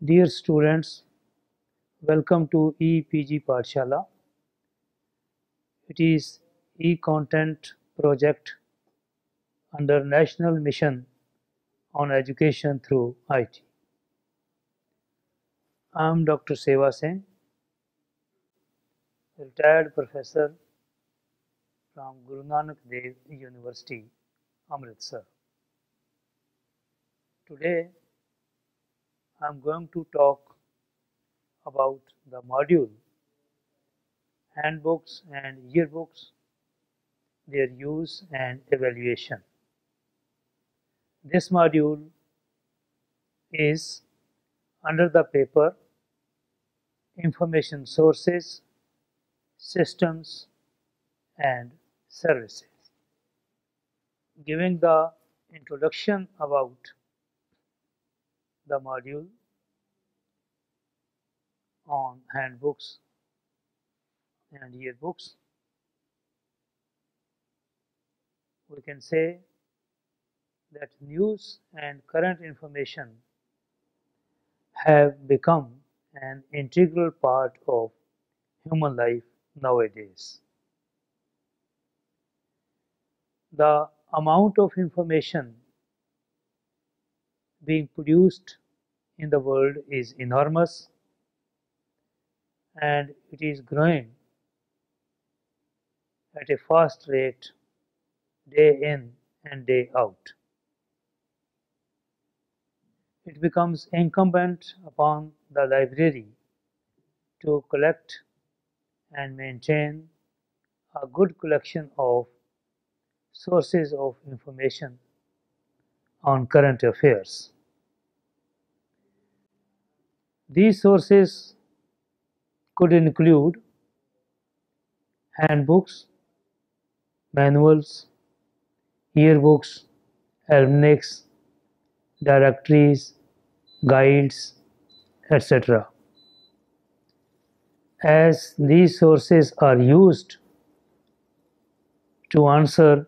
Dear students, welcome to EPG Pathshala. It is e-content project under National Mission on Education through IT. I am Dr. Seva Singh, retired professor from Guru Nanak Dev University, Amritsar. Today, I am going to talk about the module Handbooks and Yearbooks, their use and evaluation. This module is under the paper Information Sources, Systems and Services. Giving the introduction about the module on handbooks and yearbooks, we can say that news and current information have become an integral part of human life nowadays. The amount of information being produced in the world is enormous and it is growing at a fast rate day in and day out. It becomes incumbent upon the library to collect and maintain a good collection of sources of information on current affairs. These sources could include handbooks, manuals, yearbooks, almanacs, directories, guides, etc. As these sources are used to answer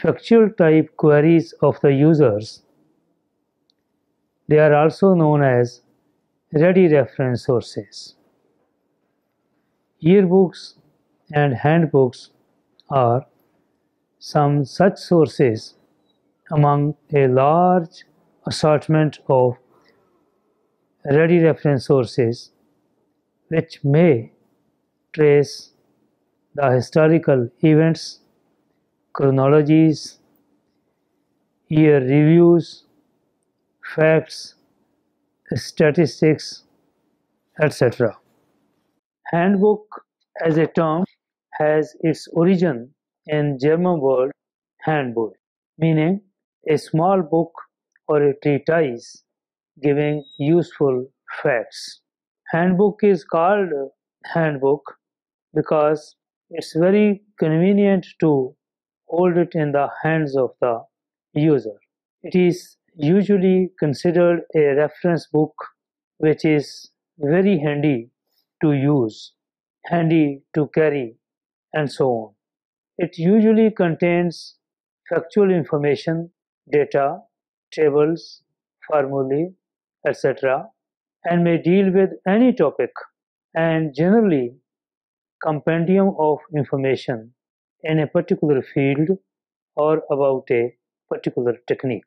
factual type queries of the users, they are also known as ready reference sources. Yearbooks and handbooks are some such sources among a large assortment of ready reference sources which may trace the historical events, chronologies, year reviews, facts, statistics, etc. Handbook as a term has its origin in German word Handbuch, meaning a small book or a treatise giving useful facts. Handbook is called handbook because it's very convenient to hold it in the hands of the user. It is usually considered a reference book which is very handy to use, handy to carry, and so on. It usually contains factual information, data, tables, formulae, etc., and may deal with any topic and generally compendium of information in a particular field or about a particular technique.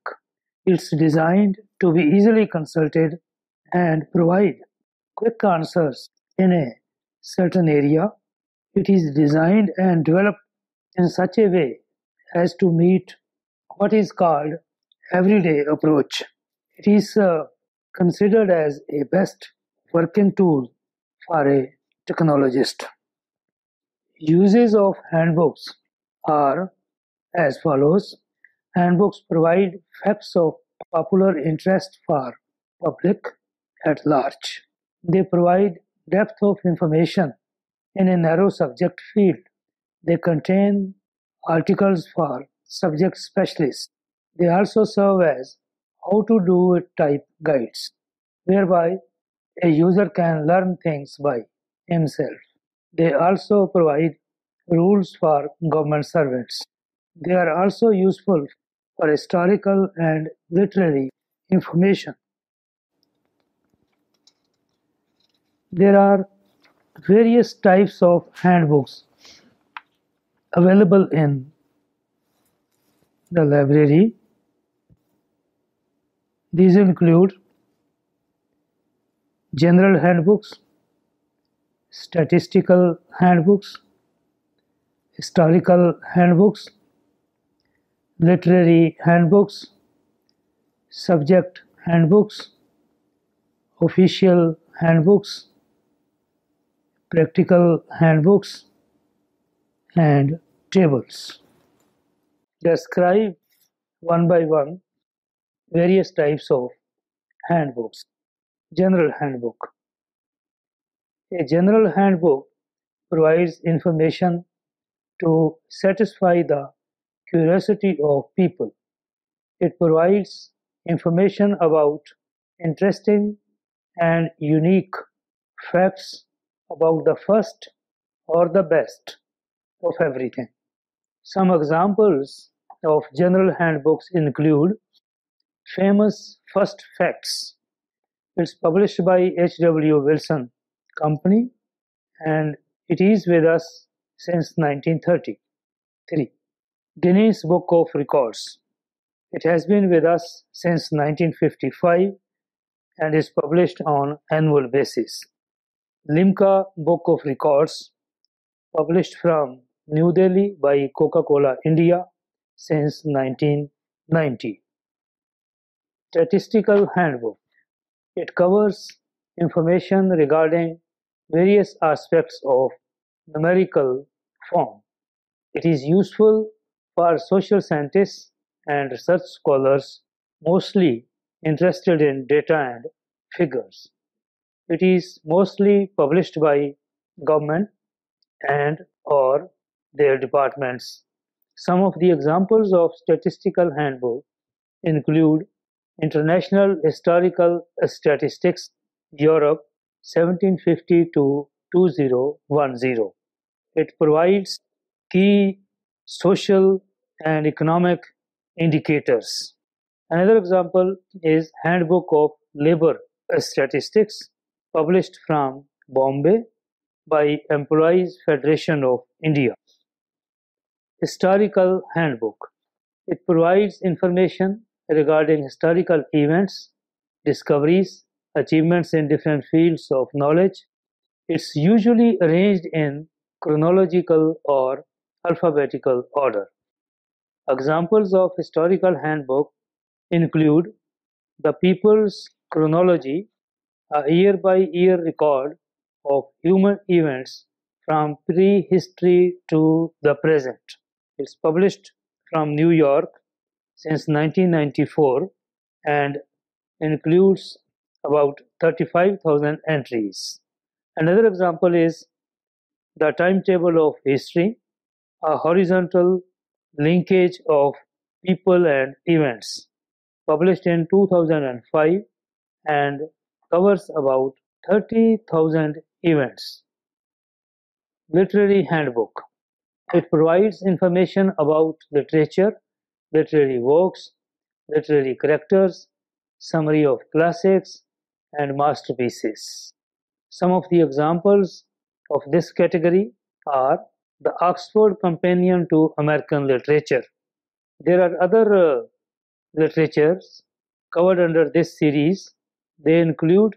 It's designed to be easily consulted and provide quick answers in a certain area. It is designed and developed in such a way as to meet what is called everyday approach. It is considered as a best working tool for a technologist. Uses of handbooks are as follows. Handbooks provide facts of popular interest for public at large. They provide depth of information in a narrow subject field. They contain articles for subject specialists. They also serve as how to do it type guides, whereby a user can learn things by himself. They also provide rules for government servants. They are also useful for historical and literary information. There are various types of handbooks available in the library. These include general handbooks, statistical handbooks, historical handbooks, literary handbooks, subject handbooks, official handbooks, practical handbooks, and tables. Describe one by one various types of handbooks. General handbook. A general handbook provides information to satisfy the curiosity of people. It provides information about interesting and unique facts about the first or the best of everything. Some examples of general handbooks include Famous First Facts. It's published by H.W. Wilson Company and it is with us since 1933. Guinness Book of Records. It has been with us since 1955 and is published on annual basis. Limca Book of Records, published from New Delhi by Coca-Cola India since 1990. Statistical Handbook. It covers information regarding various aspects of numerical form. It is useful for social scientists and research scholars mostly interested in data and figures. It is mostly published by government and or their departments. Some of the examples of statistical handbook include International Historical Statistics, Europe 1750 to 2010. It provides key social and economic indicators. Another example is Handbook of Labor Statistics, published from Bombay by Employees Federation of India. Historical Handbook. It provides information regarding historical events, discoveries, achievements in different fields of knowledge. It's usually arranged in chronological or alphabetical order. Examples of historical handbook include The People's Chronology, a year-by-year record of human events from prehistory to the present. It's published from New York since 1994 and includes about 35,000 entries. Another example is The Timetable of History, a horizontal linkage of people and events, published in 2005 and covers about 30,000 events. Literary Handbook. It provides information about literature, literary works, literary characters, summary of classics, and masterpieces. Some of the examples of this category are the Oxford Companion to American Literature. There are other literatures covered under this series. They include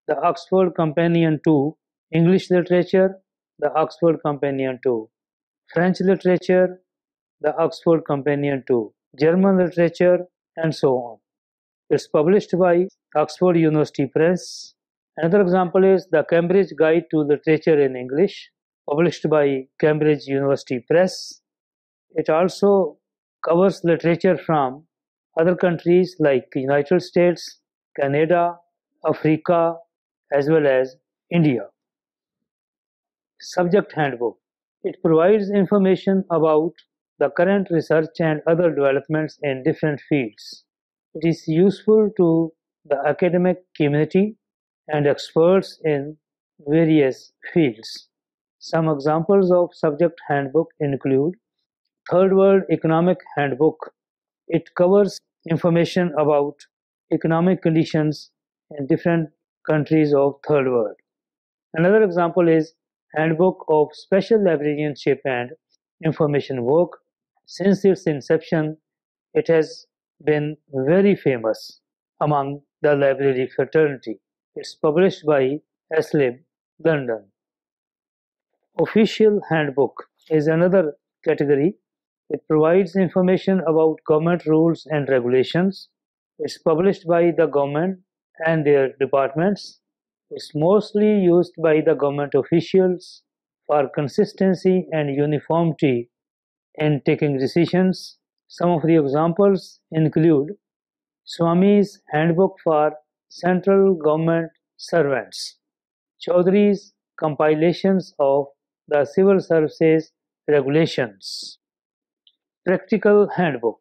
the Oxford Companion to English Literature, the Oxford Companion to French Literature, the Oxford Companion to German Literature, and so on. It's published by Oxford University Press. Another example is the Cambridge Guide to Literature in English, published by Cambridge University Press. It also covers literature from other countries like United States, Canada, Africa, as well as India. Subject Handbook. It provides information about the current research and other developments in different fields. It is useful to the academic community and experts in various fields. Some examples of subject handbook include Third World Economic Handbook. It covers information about economic conditions in different countries of Third World. Another example is Handbook of Special Librarianship and Information Work. Since its inception, it has been very famous among the library fraternity. It's published by Eslib, London. Official Handbook is another category. It provides information about government rules and regulations. It's published by the government and their departments. It's mostly used by the government officials for consistency and uniformity in taking decisions. Some of the examples include Swami's Handbook for Central Government Servants, Chaudhry's compilations of the Civil Services Regulations. Practical Handbook.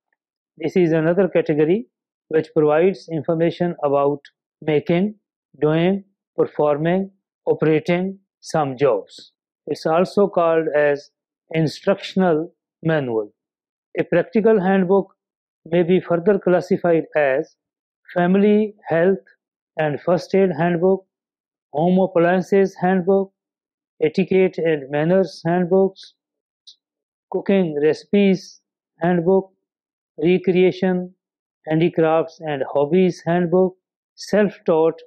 This is another category which provides information about making, doing, performing, operating some jobs. It's also called as instructional manual. A practical handbook may be further classified as family health and first aid handbook, home appliances handbook, etiquette and manners handbooks, cooking recipes handbook, recreation, handicrafts and hobbies handbook, self-taught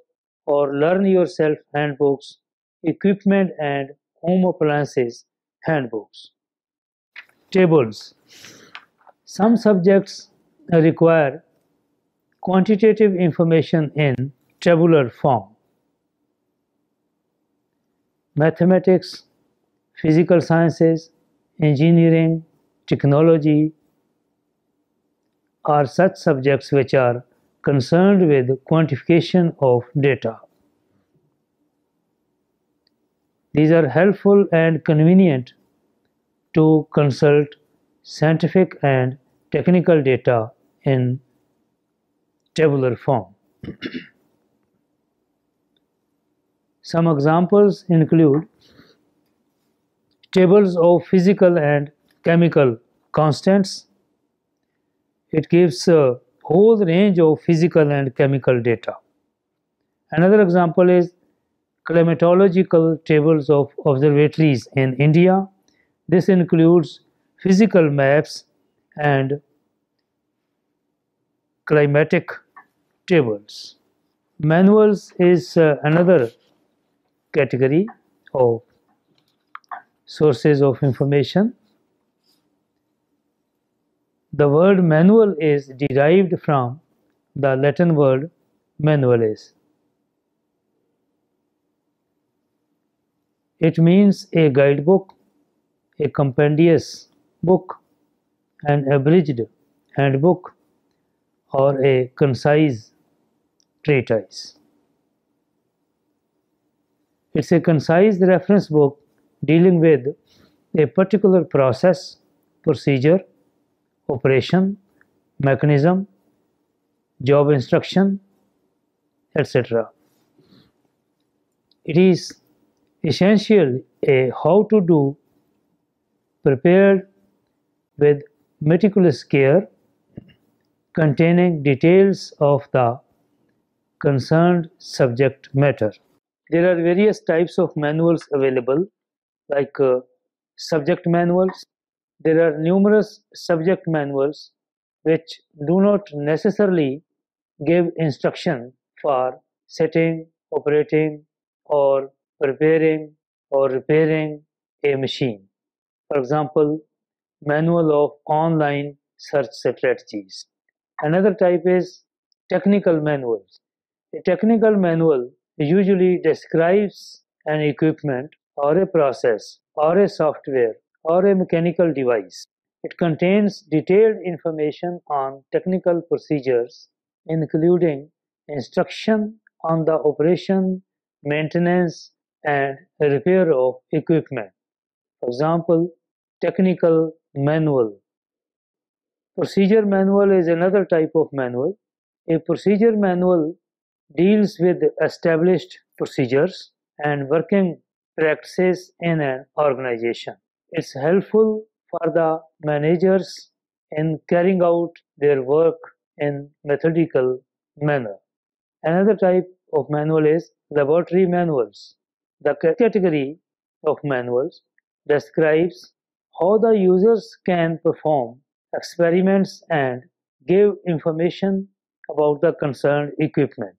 or learn yourself handbooks, equipment and home appliances handbooks. Tables. Some subjects require quantitative information in tabular form. Mathematics, physical sciences, engineering, technology are such subjects which are concerned with quantification of data. These are helpful and convenient to consult scientific and technical data in tabular form. Some examples include tables of physical and chemical constants. It gives a whole range of physical and chemical data. Another example is climatological tables of observatories in India. This includes physical maps and climatic tables. Manuals is another category of sources of information. The word manual is derived from the Latin word manualis. It means a guidebook, a compendious book, an abridged handbook, or a concise treatise. It's a concise reference book dealing with a particular process, procedure, operation, mechanism, job instruction, etc. It is essentially a how-to-do prepared with meticulous care, containing details of the concerned subject matter. There are various types of manuals available, like subject manuals. There are numerous subject manuals which do not necessarily give instruction for setting, operating, or preparing or repairing a machine. For example, Manual of Online Search Strategies. Another type is technical manuals. A technical manual usually describes an equipment or a process or a software or a mechanical device. It contains detailed information on technical procedures, including instruction on the operation, maintenance, and repair of equipment. For example, technical manual. Procedure manual is another type of manual. A procedure manual deals with established procedures and working practices in an organization. It's helpful for the managers in carrying out their work in methodical manner. Another type of manual is laboratory manuals. The category of manuals describes how the users can perform experiments and give information about the concerned equipment,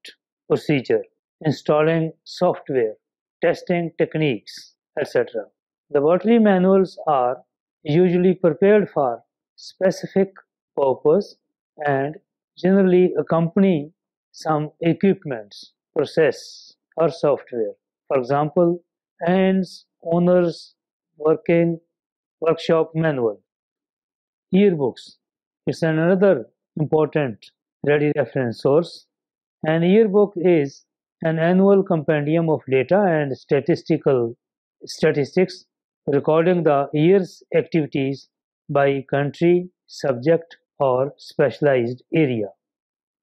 procedure, installing software, testing techniques, etc. Laboratory manuals are usually prepared for specific purpose and generally accompany some equipments, process, or software. For example, Ann's Owner's Working Workshop Manual. Yearbooks. It's another important ready reference source. An yearbook is an annual compendium of data and statistics recording the year's activities by country, subject, or specialized area.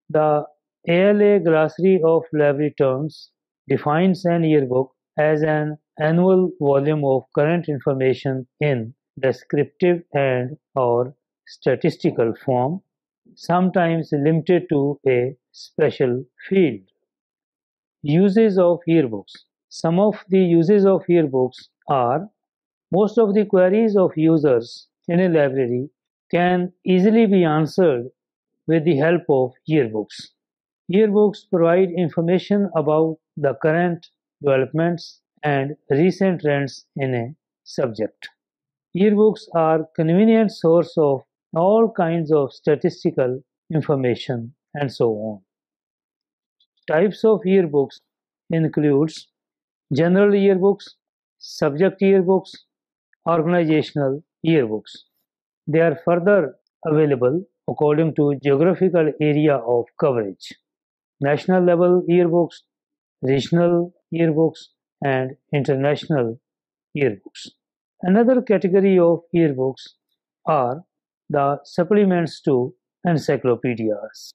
The ALA Glossary of Library Terms defines an yearbook as an annual volume of current information in descriptive and/or statistical form, sometimes limited to a special field. Uses of yearbooks. Some of the uses of yearbooks are: most of the queries of users in a library can easily be answered with the help of yearbooks. Yearbooks provide information about the current developments and recent trends in a subject. Yearbooks are convenient source of all kinds of statistical information and so on. Types of yearbooks includes general yearbooks, subject yearbooks, organizational yearbooks. They are further available according to geographical area of coverage. National level yearbooks, regional yearbooks, and international yearbooks. Another category of yearbooks are the supplements to encyclopedias.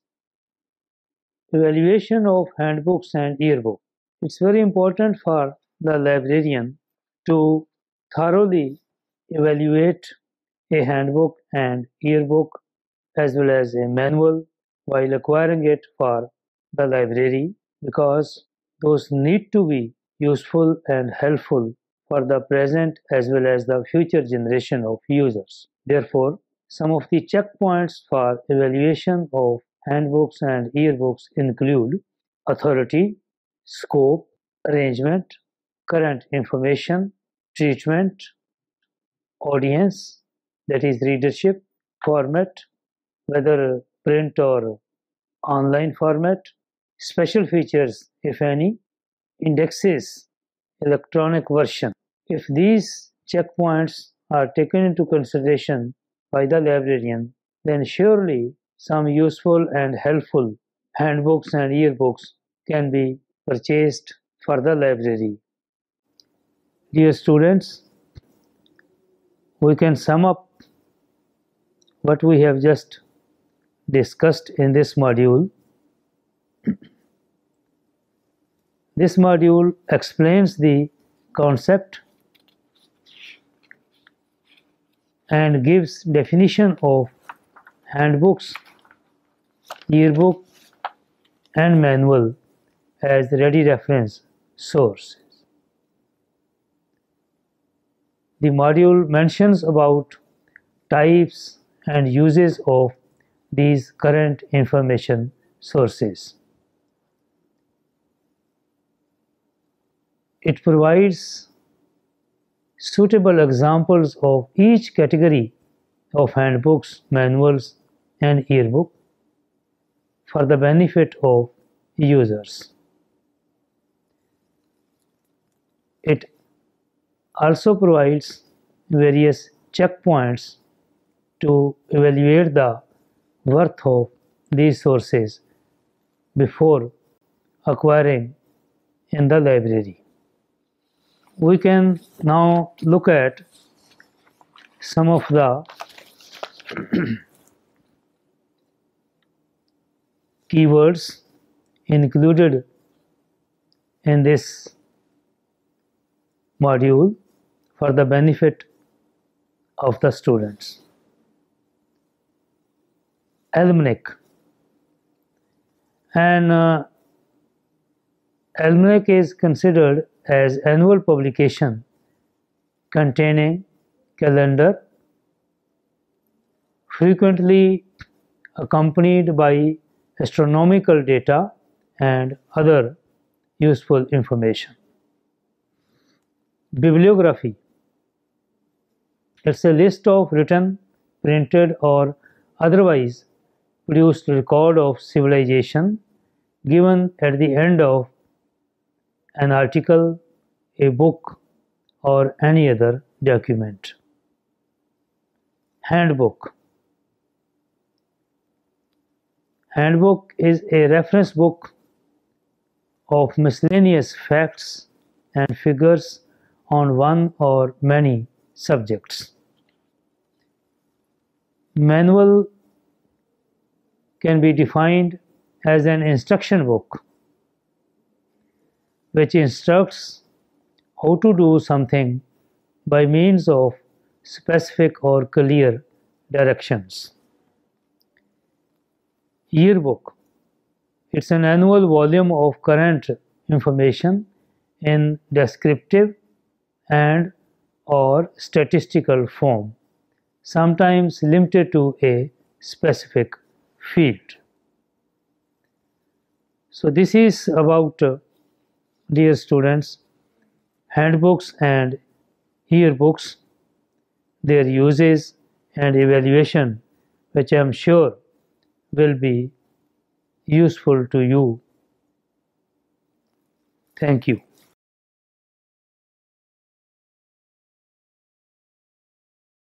Evaluation of handbooks and yearbooks. It's very important for the librarian to thoroughly evaluate a handbook and yearbook as well as a manual while acquiring it for the library, because those need to be useful and helpful for the present as well as the future generation of users. Therefore, some of the checkpoints for evaluation of handbooks and yearbooks include authority, scope, arrangement, current information, treatment, audience, that is readership, format, whether print or online format, special features, if any, indexes, electronic version. If these checkpoints are taken into consideration by the librarian, then surely some useful and helpful handbooks and yearbooks can be purchased for the library. Dear students, we can sum up what we have just discussed in this module. This module explains the concept and gives definition of handbooks, yearbook, and manual as ready reference sources. The module mentions about types and uses of these current information sources. It provides suitable examples of each category of handbooks, manuals, and yearbook for the benefit of users. It also provides various checkpoints to evaluate the worth of these sources before acquiring in the library. We can now look at some of the keywords included in this module for the benefit of the students. Almanac. An Almanac is considered as annual publication containing calendar, frequently accompanied by astronomical data and other useful information. Bibliography. It's a list of written, printed or otherwise produced record of civilization given at the end of an article, a book or any other document. Handbook. Handbook is a reference book of miscellaneous facts and figures on one or many subjects. Manual can be defined as an instruction book which instructs how to do something by means of specific or clear directions. Yearbook. It's an annual volume of current information in descriptive and or statistical form, sometimes limited to a specific field. So this is about, dear students, handbooks and yearbooks, their uses and evaluation, which I am sure will be useful to you. Thank you.